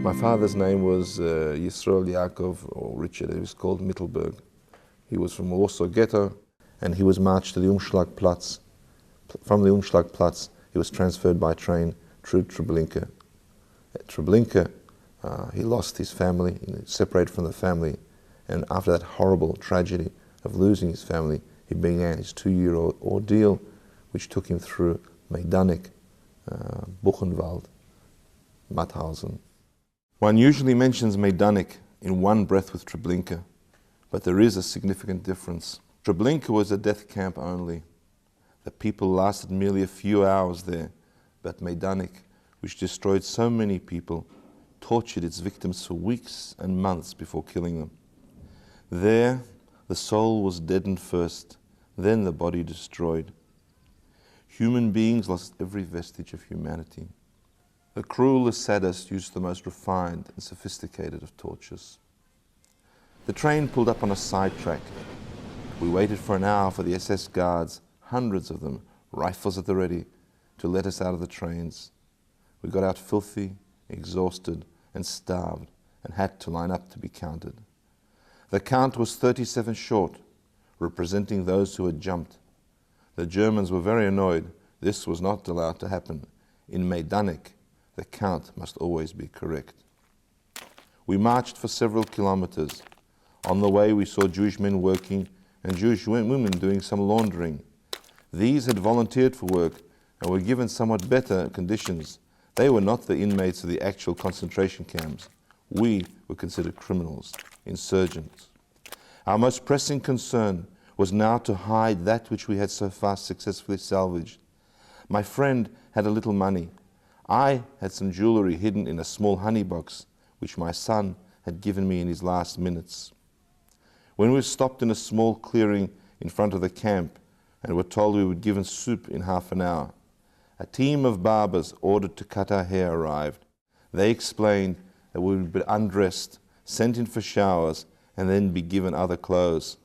My father's name was Yisrael Yaakov, or Richard. He was called Mittelberg. He was from Warsaw ghetto, and he was marched to the Umschlagplatz. From the Umschlagplatz, he was transferred by train to Treblinka. At Treblinka, he lost his family, separated from the family, and after that horrible tragedy of losing his family, he began his 2-year ordeal, which took him through Majdanek, Buchenwald, Mauthausen. One usually mentions Majdanek in one breath with Treblinka, but there is a significant difference. Treblinka was a death camp only. The people lasted merely a few hours there, but Majdanek, which destroyed so many people, tortured its victims for weeks and months before killing them. There, the soul was deadened first, then the body destroyed. Human beings lost every vestige of humanity. The cruelest sadists used the most refined and sophisticated of tortures. The train pulled up on a sidetrack. We waited for an hour for the SS guards, hundreds of them, rifles at the ready, to let us out of the trains. We got out filthy, exhausted, and starved, and had to line up to be counted. The count was 37 short, representing those who had jumped. The Germans were very annoyed. This was not allowed to happen. In Majdanek, the count must always be correct. We marched for several kilometers. On the way, we saw Jewish men working and Jewish women doing some laundering. These had volunteered for work and were given somewhat better conditions. They were not the inmates of the actual concentration camps. We were considered criminals, insurgents. Our most pressing concern was now to hide that which we had so far successfully salvaged. My friend had a little money. I had some jewelry hidden in a small honey box, which my son had given me in his last minutes. When we stopped in a small clearing in front of the camp and were told we would be given soup in half an hour, a team of barbers ordered to cut our hair arrived. They explained that we would be undressed, sent in for showers, and then be given other clothes.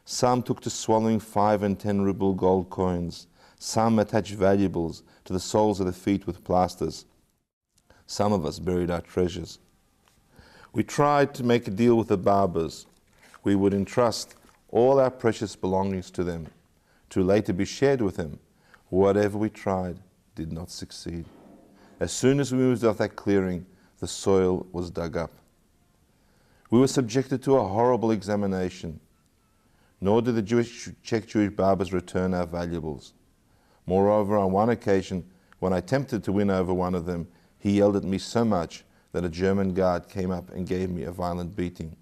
Some took to swallowing 5 and 10 ruble gold coins. Some attached valuables to the soles of the feet with plasters. Some of us buried our treasures. We tried to make a deal with the barbers. We would entrust all our precious belongings to them, to later be shared with them. Whatever we tried did not succeed. As soon as we moved off that clearing, the soil was dug up. We were subjected to a horrible examination. Nor did the Czech Jewish barbers return our valuables. Moreover, on one occasion, when I attempted to win over one of them, he yelled at me so much that a German guard came up and gave me a violent beating.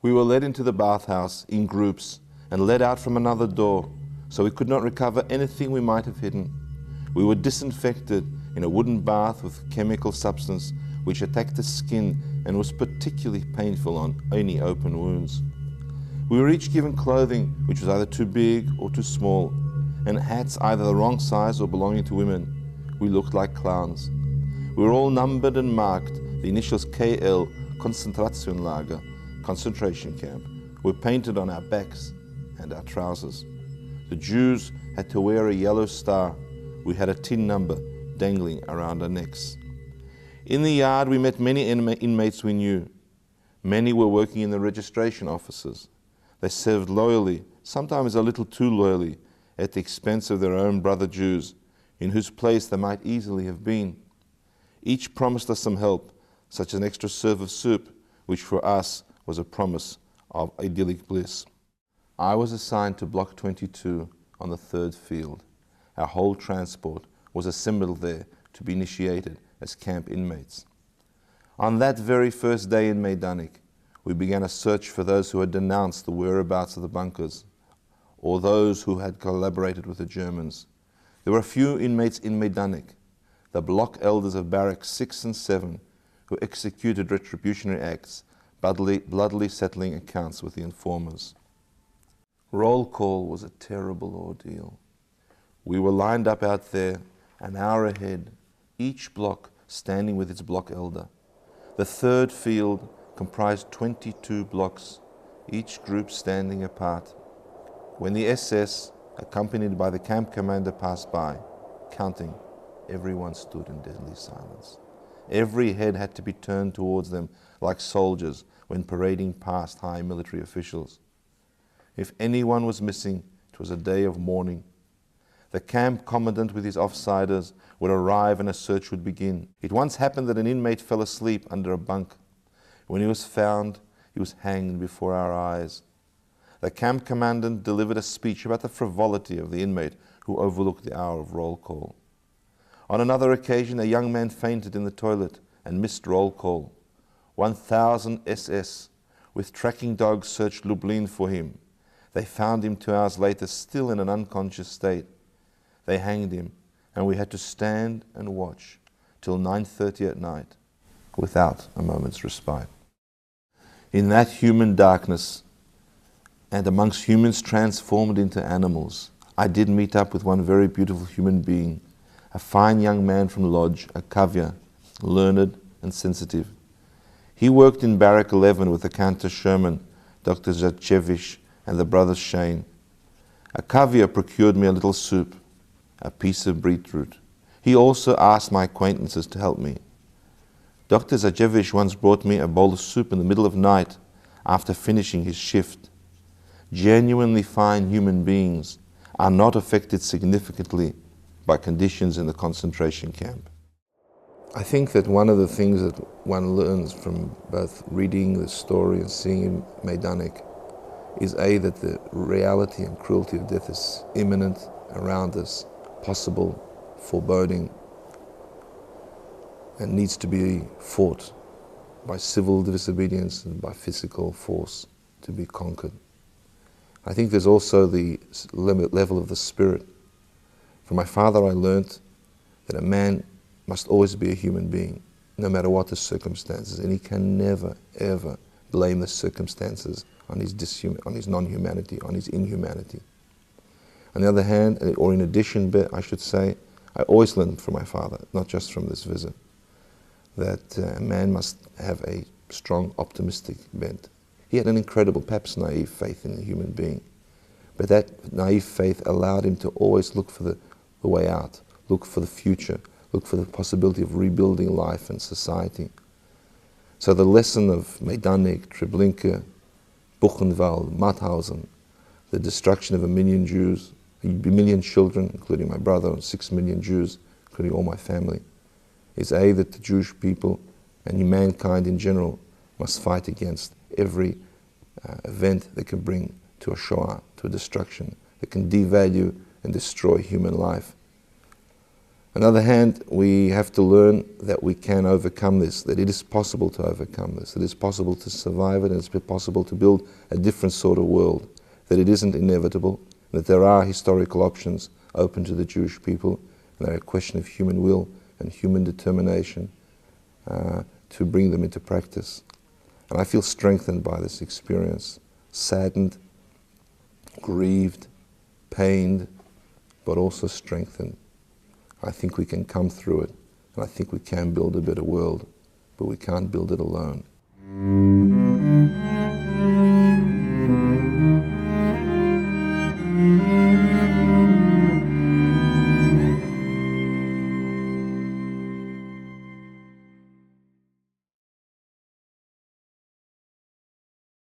We were led into the bathhouse in groups and led out from another door, so we could not recover anything we might have hidden. We were disinfected in a wooden bath with chemical substance which attacked the skin and was particularly painful on any open wounds. We were each given clothing which was either too big or too small, and hats either the wrong size or belonging to women. We looked like clowns. We were all numbered and marked. The initials KL, Konzentrationslager, concentration camp, were painted on our backs and our trousers. The Jews had to wear a yellow star. We had a tin number dangling around our necks. In the yard, we met many inmates we knew. Many were working in the registration offices. They served loyally, sometimes a little too loyally, at the expense of their own brother Jews, in whose place they might easily have been. Each promised us some help, such as an extra serve of soup, which for us was a promise of idyllic bliss. I was assigned to Block 22 on the 3rd field. Our whole transport was assembled there to be initiated as camp inmates. On that very first day in Majdanek, we began a search for those who had denounced the whereabouts of the bunkers, or those who had collaborated with the Germans. There were a few inmates in Majdanek, the block elders of Barracks 6 and 7, who executed retributionary acts, bloodily settling accounts with the informers. Roll call was a terrible ordeal. We were lined up out there, an hour ahead, each block standing with its block elder. The 3rd field comprised 22 blocks, each group standing apart. When the SS, accompanied by the camp commander, passed by, counting, everyone stood in deadly silence. Every head had to be turned towards them like soldiers when parading past high military officials. If anyone was missing, it was a day of mourning. The camp commandant with his offsiders would arrive and a search would begin. It once happened that an inmate fell asleep under a bunk. When he was found, he was hanged before our eyes. The camp commandant delivered a speech about the frivolity of the inmate who overlooked the hour of roll call. On another occasion, a young man fainted in the toilet and missed roll call. 1,000 SS with tracking dogs searched Lublin for him. They found him 2 hours later, still in an unconscious state. They hanged him, and we had to stand and watch till 9:30 at night, without a moment's respite. In that human darkness, and amongst humans transformed into animals, I did meet up with one very beautiful human being, a fine young man from Lodz, a Kavya, learned and sensitive. He worked in Barrack 11 with the Cantor Sherman, Dr. Zachevish, and the brothers Shane. A Kavya procured me a little soup, a piece of beetroot. He also asked my acquaintances to help me. Dr. Zachevish once brought me a bowl of soup in the middle of night after finishing his shift. Genuinely fine human beings are not affected significantly by conditions in the concentration camp. I think that one of the things that one learns from both reading the story and seeing Majdanek is that the reality and cruelty of death is imminent around us, possible, foreboding, and needs to be fought by civil disobedience and by physical force to be conquered. I think there's also the level of the spirit. From my father I learnt that a man must always be a human being, no matter what the circumstances, and he can never, ever blame the circumstances on his non-humanity, on his inhumanity. On the other hand, or in addition, I should say, I always learned from my father, not just from this visit, that a man must have a strong, optimistic bent. He had an incredible, perhaps naive faith in the human being, but that naive faith allowed him to always look for the way out, look for the future, look for the possibility of rebuilding life and society. So the lesson of Majdanek, Treblinka, Buchenwald, Mauthausen, the destruction of 1 million Jews, 1 million children, including my brother, and 6 million Jews, including all my family, is that the Jewish people and mankind in general must fight against every event that can bring to a Shoah, to a destruction, that can devalue and destroy human life. On the other hand, we have to learn that we can overcome this, that it is possible to overcome this, that it is possible to survive it, and it's possible to build a different sort of world, that it isn't inevitable, that there are historical options open to the Jewish people, and they're a question of human will and human determination to bring them into practice. And I feel strengthened by this experience, saddened, grieved, pained, but also strengthened. I think we can come through it, and I think we can build a better world, but we can't build it alone.